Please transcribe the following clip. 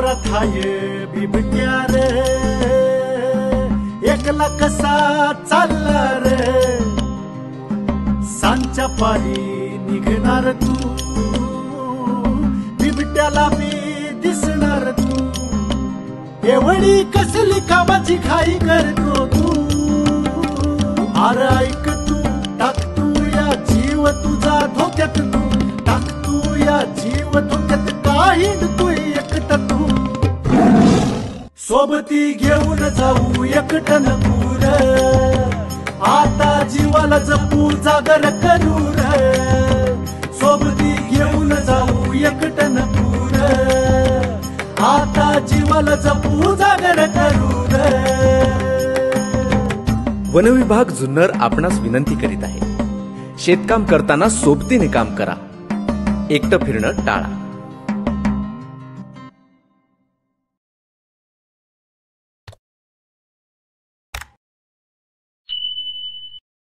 वावरात हाय बिबट्या रे, एकला कसा चालला रे, सांच्या पारी निघणार तू, बिबट्याला मी दिसणार तू, एवढी कसली कामाची घाई करतो तू, अरे ऐक तू, टाक तू या जीव तुझा धोक्यात, तू टाक तू या जीव धोक्यात, काही तू एकटा तू, सोबती घेऊन जाऊ एकटं नको रे, आता जीवाला जपू जागर करू रे, सोबती घेऊन जाऊ एकटं नको रे, आता जीवाला जपू जागर करू रे। वनविभाग जुन्नर आपणास विनंती करीत आहे, शेतकाम करताना सोबतीने काम करा, एकटं फिरणं टाळा।